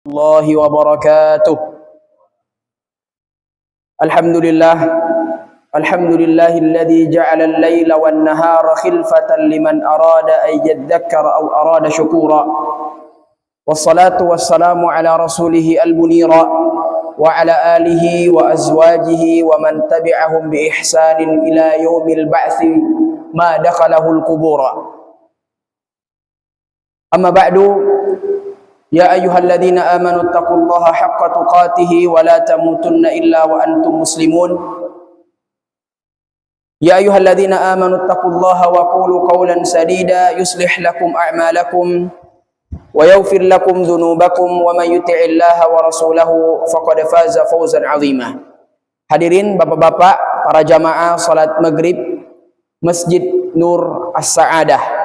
الله وبركاته. الحمد لله الذي جعل الليل والنهار خلفة لمن أراد أن يذكر أو أراد شكورا، والصلاة والسلام على رسوله المنير وعلى آله وأزواجه ومن تبعهم بإحسان إلى يوم البعث ما دخله القبور. أما بعد، يا أيها الذين آمنوا اتقوا الله حق تقاته ولا تموتن إلا وأنتم مسلمون. يا أيها الذين آمنوا اتقوا الله وقولوا قولا سديدا يصلح لكم أعمالكم ويغفر لكم ذنوبكم ومن يطع الله ورسوله فقد فاز فوزا عظيما. Hadirin bapak-bapak, para jamaah salat maghrib Masjid Nur As-Sa'adah.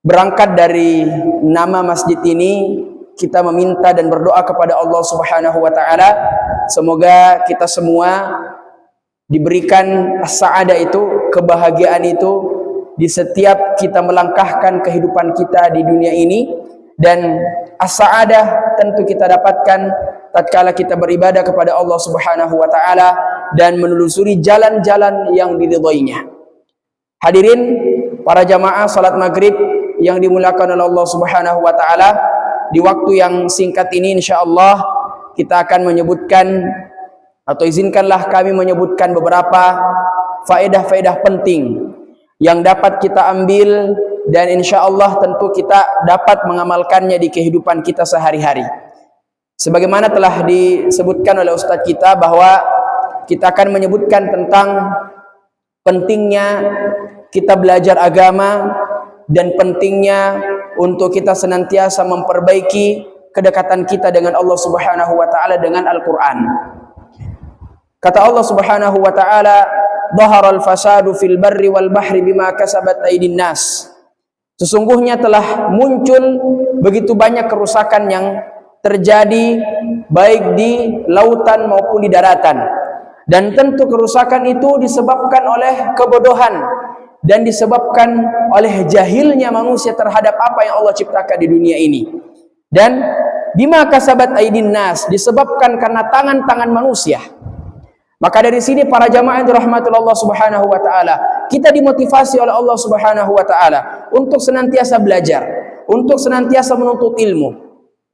Berangkat dari nama masjid ini, kita meminta dan berdoa kepada Allah Subhanahu wa taala, semoga kita semua diberikan as-sa'adah itu, kebahagiaan itu di setiap kita melangkahkan kehidupan kita di dunia ini, dan as-sa'adah tentu kita dapatkan tatkala kita beribadah kepada Allah Subhanahu wa taala dan menelusuri jalan-jalan yang diridhoinya. Hadirin para jamaah salat maghrib yang dimuliakan oleh Allah Subhanahu wa taala, di waktu yang singkat ini insyaallah kita akan menyebutkan, atau izinkanlah kami menyebutkan beberapa faedah-faedah penting yang dapat kita ambil dan insyaallah tentu kita dapat mengamalkannya di kehidupan kita sehari-hari. Sebagaimana telah disebutkan oleh Ustadz kita bahwa kita akan menyebutkan tentang pentingnya kita belajar agama dan pentingnya untuk kita senantiasa memperbaiki kedekatan kita dengan Allah Subhanahu wa taala dengan Al-Qur'an. Kata Allah Subhanahu wa taala, "Dhaharal fasadu fil barri wal bahri bima kasabat aydin nas." Sesungguhnya telah muncul begitu banyak kerusakan yang terjadi baik di lautan maupun di daratan. Dan tentu kerusakan itu disebabkan oleh kebodohan dan disebabkan oleh jahilnya manusia terhadap apa yang Allah ciptakan di dunia ini. Dan bima kasabat aydin nas, disebabkan karena tangan-tangan manusia. Maka dari sini para jamaah yang dirahmati Allah Subhanahu wa taala, kita dimotivasi oleh Allah Subhanahu wa taala untuk senantiasa belajar, untuk senantiasa menuntut ilmu,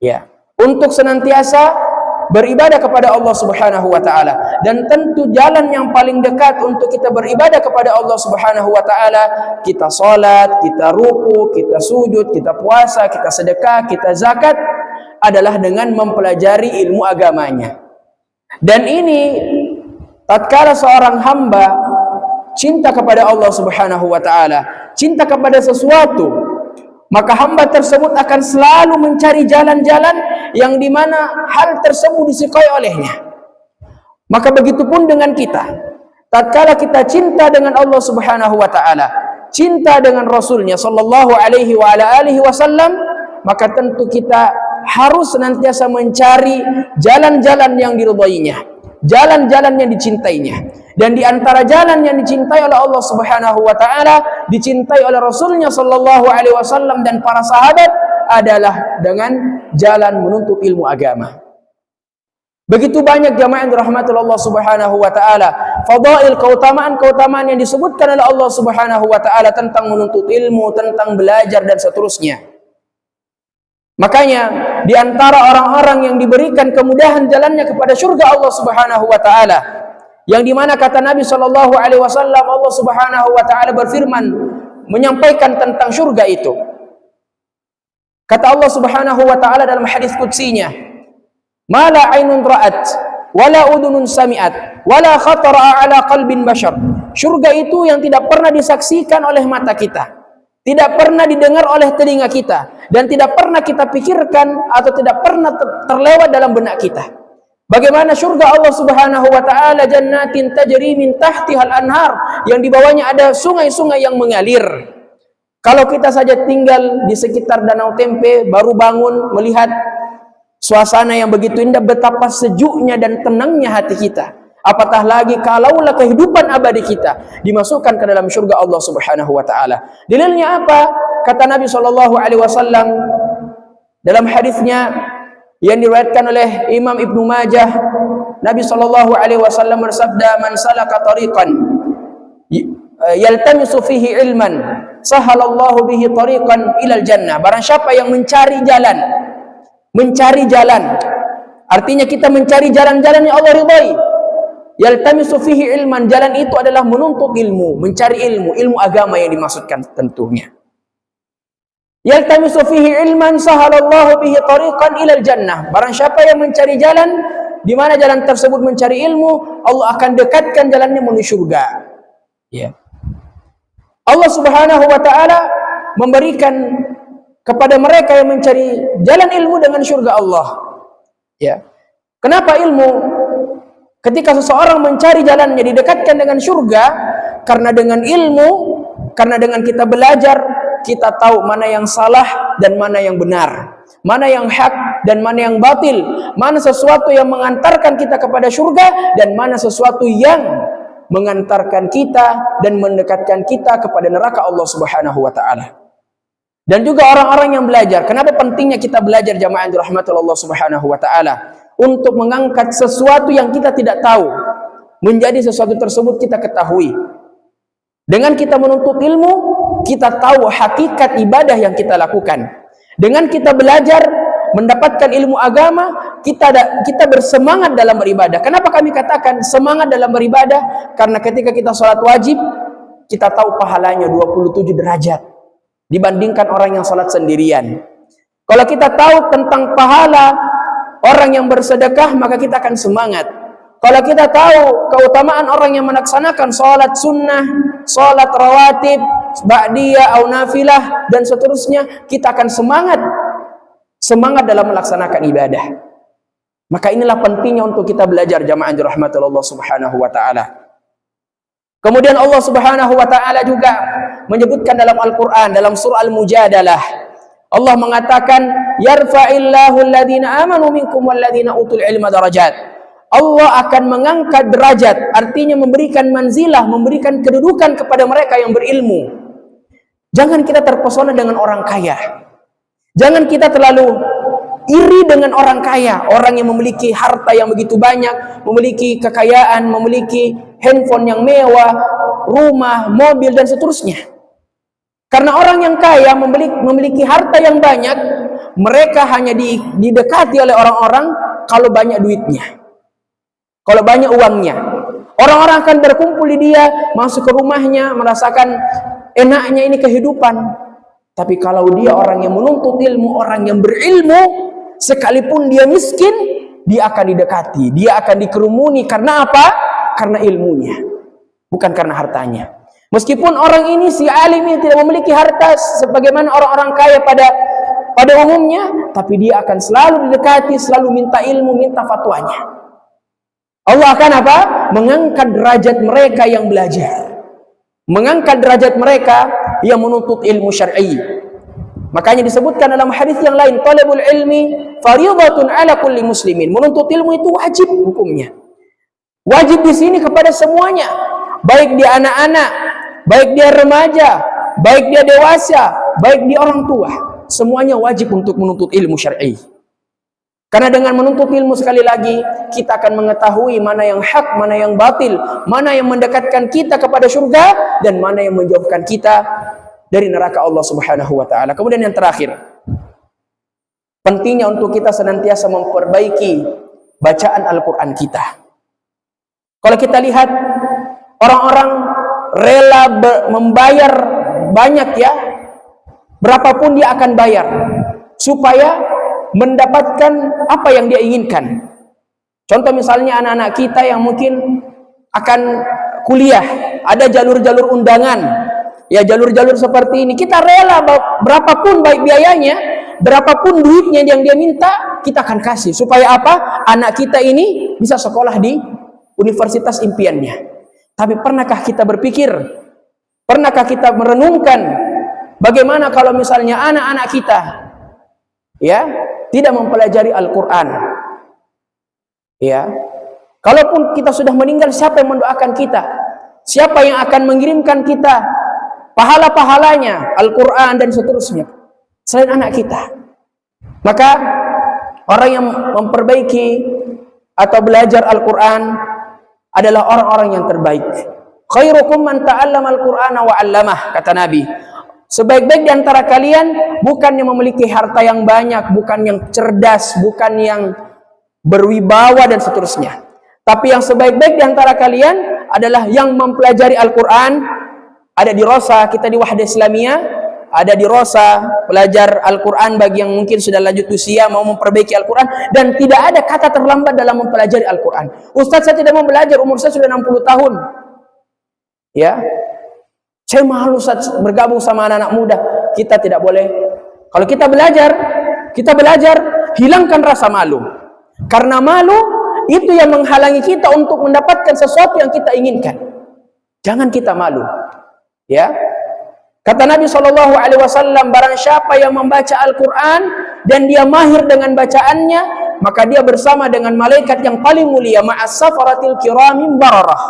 ya, untuk senantiasa beribadah kepada Allah Subhanahu wa taala. Dan tentu jalan yang paling dekat untuk kita beribadah kepada Allah Subhanahu wa taala, kita salat, kita ruku, kita sujud, kita puasa, kita sedekah, kita zakat, adalah dengan mempelajari ilmu agamanya. Dan ini tatkala seorang hamba cinta kepada Allah Subhanahu wa taala, cinta kepada sesuatu, maka hamba tersebut akan selalu mencari jalan-jalan yang dimana hal tersebut disukai olehnya. Maka begitupun dengan kita, tatkala kita cinta dengan Allah Subhanahu wa taala, cinta dengan Rasulnya sallallahu alaihi wa ala alihi wasallam, maka tentu kita harus senantiasa mencari jalan-jalan yang diridhoinya, jalan-jalan yang dicintainya. Dan di antara jalan yang dicintai oleh Allah Subhanahu wa taala, dicintai oleh Rasulnya sallallahu alaihi wasallam dan para sahabat, adalah dengan jalan menuntut ilmu agama. Begitu banyak jamaah yang dirahmati Allah Subhanahu wa taala, fadail, keutamaan-keutamaan yang disebutkan oleh Allah Subhanahu wa taala tentang menuntut ilmu, tentang belajar dan seterusnya. Makanya di antara orang-orang yang diberikan kemudahan jalannya kepada surga Allah Subhanahu wa taala, yang dimana kata Nabi sallallahu alaihi wasallam, Allah Subhanahu wa taala berfirman menyampaikan tentang surga itu. Kata Allah Subhanahu wa taala dalam hadis qudsinya, "Ma la 'ainun ra'at wa la udhunun sami'at wa la khatara 'ala qalbin bashar." Surga itu yang tidak pernah disaksikan oleh mata kita, tidak pernah didengar oleh telinga kita, dan tidak pernah kita pikirkan atau tidak pernah terlewat dalam benak kita. Bagaimana surga Allah Subhanahu wa taala, jannatin tajri min tahtihal anhar, yang di bawahnya ada sungai-sungai yang mengalir. Kalau kita saja tinggal di sekitar Danau Tempe, baru bangun melihat suasana yang begitu indah, betapa sejuknya dan tenangnya hati kita. Apatah lagi kalaulah kehidupan abadi kita dimasukkan ke dalam surga Allah Subhanahu wa taala. Dalilnya apa? Kata Nabi sallallahu alaihi wasallam dalam hadisnya yang diriwayatkan oleh Imam Ibnu Majah, Nabi sallallahu alaihi wasallam bersabda, "Man salaka tariqan yaltamisu fihi ilman, sahalallahu bihi tariqan ilal jannah." Barang siapa yang mencari jalan, artinya kita mencari jalan-jalan yang Allah ridhai. Yaltamisu fihi ilman, jalan itu adalah menuntut ilmu, mencari ilmu agama yang dimaksudkan tentunya. Yaltamisu fihi ilman, sahalallahu bihi tariqan ilal jannah. Barang siapa yang mencari jalan, di mana jalan tersebut mencari ilmu, Allah akan dekatkan jalannya menuju surga. Ya. Allah Subhanahu wa taala memberikan kepada mereka yang mencari jalan ilmu dengan surga Allah. Ya. Kenapa ilmu? Ketika seseorang mencari jalannya didekatkan dengan surga, karena dengan ilmu, karena dengan kita belajar, kita tahu mana yang salah dan mana yang benar, mana yang hak dan mana yang batil, mana sesuatu yang mengantarkan kita kepada surga dan mana sesuatu yang mengantarkan kita dan mendekatkan kita kepada neraka Allah Subhanahu wa taala. Dan juga orang-orang yang belajar. Kenapa pentingnya kita belajar, jamaah yang dirahmati Allah Subhanahu wa taala? Untuk mengangkat sesuatu yang kita tidak tahu menjadi sesuatu tersebut kita ketahui. Dengan kita menuntut ilmu, kita tahu hakikat ibadah yang kita lakukan. Dengan kita belajar mendapatkan ilmu agama, kita bersemangat dalam beribadah. Kenapa kami katakan semangat dalam beribadah? Karena ketika kita sholat wajib, kita tahu pahalanya 27 derajat dibandingkan orang yang sholat sendirian. Kalau kita tahu tentang pahala orang yang bersedekah, maka kita akan semangat. Kalau kita tahu keutamaan orang yang melaksanakan sholat sunnah, sholat rawatib, ba'diyah, au nafilah, dan seterusnya, kita akan semangat dalam melaksanakan ibadah. Maka inilah pentingnya untuk kita belajar, jamaah yang dirahmati Allah Subhanahu wa taala. Kemudian Allah Subhanahu wa taala juga menyebutkan dalam Al-Qur'an, dalam surah Al-Mujadalah, Allah mengatakan, yarfa'illahu alladhina amanu minkum walladhina utul ilma darajat. Allah akan mengangkat derajat, artinya memberikan manzilah, memberikan kedudukan kepada mereka yang berilmu. Jangan kita terpesona dengan orang kaya. Jangan kita terlalu iri dengan orang kaya, orang yang memiliki harta yang begitu banyak, memiliki kekayaan, memiliki handphone yang mewah, rumah, mobil, dan seterusnya. Karena orang yang kaya memiliki harta yang banyak, mereka hanya didekati oleh orang-orang kalau banyak duitnya, kalau banyak uangnya. Orang-orang akan berkumpul di dia, masuk ke rumahnya, merasakan enaknya ini kehidupan. Tapi kalau dia orang yang menuntut ilmu, orang yang berilmu, sekalipun dia miskin, dia akan didekati, dia akan dikerumuni. Karena apa? Karena ilmunya, bukan karena hartanya. Meskipun orang ini, si alim ini tidak memiliki harta sebagaimana orang-orang kaya pada umumnya, tapi dia akan selalu didekati, selalu minta ilmu, minta fatwanya. Allah akan apa? Mengangkat derajat mereka yang belajar, mengangkat derajat mereka yang menuntut ilmu syar'i. Makanya disebutkan dalam hadis yang lain, talabul ilmi fardhatun ala kulli muslimin. Menuntut ilmu itu wajib hukumnya. Wajib di sini kepada semuanya, baik dia anak-anak, baik dia remaja, baik dia dewasa, baik dia orang tua, semuanya wajib untuk menuntut ilmu syar'i. Karena dengan menuntut ilmu, sekali lagi, kita akan mengetahui mana yang hak, mana yang batil, mana yang mendekatkan kita kepada surga, dan mana yang menjauhkan kita dari neraka Allah Subhanahu wa taala. Kemudian yang terakhir, pentingnya untuk kita senantiasa memperbaiki bacaan Al-Quran kita. Kalau kita lihat orang-orang rela membayar banyak, ya, berapapun dia akan bayar supaya mendapatkan apa yang dia inginkan. Contoh misalnya anak-anak kita yang mungkin akan kuliah, ada jalur-jalur undangan, ya, jalur-jalur seperti ini, kita rela berapapun baik biayanya, berapapun duitnya yang dia minta, kita akan kasih supaya apa? Anak kita ini bisa sekolah di universitas impiannya. Tapi pernahkah kita berpikir, pernahkah kita merenungkan bagaimana kalau misalnya anak-anak kita, ya, tidak mempelajari Al-Quran, ya, kalaupun kita sudah meninggal, siapa yang mendoakan kita? Siapa yang akan mengirimkan kita pahala-pahalanya, Al-Quran dan seterusnya, selain anak kita? Maka Orang yang memperbaiki atau belajar Al-Quran adalah orang-orang yang terbaik. Khairukum man ta'allama al-Qur'ana wa 'allamah, kata Nabi. Sebaik-baik di antara kalian bukan yang memiliki harta yang banyak, bukan yang cerdas, bukan yang berwibawa dan seterusnya. Tapi yang sebaik-baik di antara kalian adalah yang mempelajari Al-Quran. Ada di Rosa, kita di Wahdah Islamiyah, ada di Rosa, pelajar Al-Quran bagi yang mungkin sudah lanjut usia, mau memperbaiki Al-Quran. Dan tidak ada kata terlambat dalam mempelajari Al-Quran. Ustaz, saya tidak mau belajar, umur saya sudah 60 tahun. Ya, saya malu saat bergabung sama anak-anak muda. Kita tidak boleh. Kalau kita belajar, hilangkan rasa malu. Karena malu itu yang menghalangi kita untuk mendapatkan sesuatu yang kita inginkan. Jangan kita malu. Ya, kata Nabi SAW, barang siapa yang membaca Al-Quran dan dia mahir dengan bacaannya, maka dia bersama dengan malaikat yang paling mulia, ma'as safaratil kiramin bararah.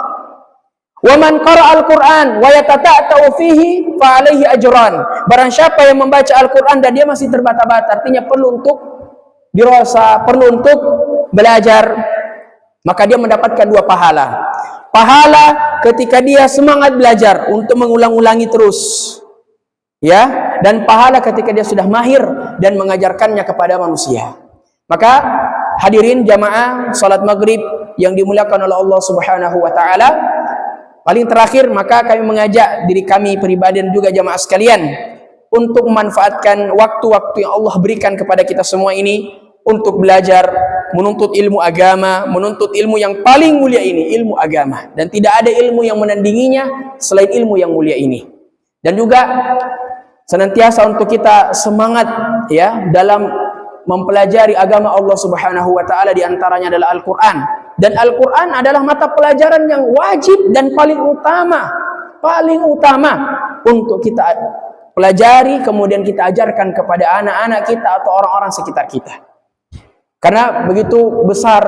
Wa man qara'a al-Qur'an wa yatata'u fihi fa alaihi ajran. Barang siapa yang membaca Al-Qur'an dan dia masih terbata-bata, artinya perlu untuk dirasa, perlu untuk belajar, maka dia mendapatkan 2 pahala. Pahala ketika dia semangat belajar untuk mengulang-ulangi terus. Ya, dan pahala ketika dia sudah mahir dan mengajarkannya kepada manusia. Maka hadirin jamaah salat maghrib yang dimuliakan oleh Allah Subhanahu wa taala, paling terakhir, maka kami mengajak diri kami pribadi dan juga jamaah sekalian untuk memanfaatkan waktu-waktu yang Allah berikan kepada kita semua ini untuk belajar, menuntut ilmu agama, menuntut ilmu yang paling mulia ini, ilmu agama. Dan tidak ada ilmu yang menandinginya selain ilmu yang mulia ini. Dan juga senantiasa untuk kita semangat ya dalam mempelajari agama Allah Subhanahu wa taala, di antaranya adalah Al-Qur'an. Dan Al-Quran adalah mata pelajaran yang wajib dan paling utama untuk kita pelajari, kemudian kita ajarkan kepada anak-anak kita atau orang-orang sekitar kita. Karena begitu besar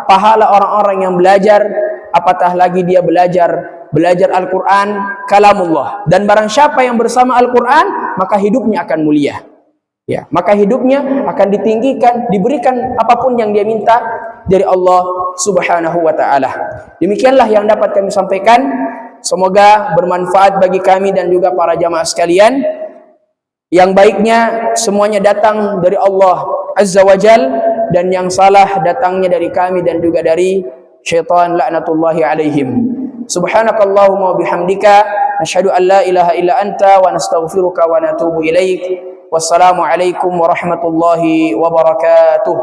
pahala orang-orang yang belajar, apatah lagi dia belajar Al-Quran, kalamullah. Dan barang siapa yang bersama Al-Quran, maka hidupnya akan mulia. Ya, maka hidupnya akan ditinggikan, diberikan apapun yang dia minta dari Allah Subhanahu wa taala. Demikianlah yang dapat kami sampaikan. Semoga bermanfaat bagi kami dan juga para jamaah sekalian. Yang baiknya semuanya datang dari Allah Azza wa Jal, dan yang salah datangnya dari kami dan juga dari syaitan laknatullahi alaihim. Subhanakallahumma wa bihamdika nashhadu an la ilaha illa anta wa nastaghfiruka wa natubu ilaik. Wassalamualaikum warahmatullahi wabarakatuh.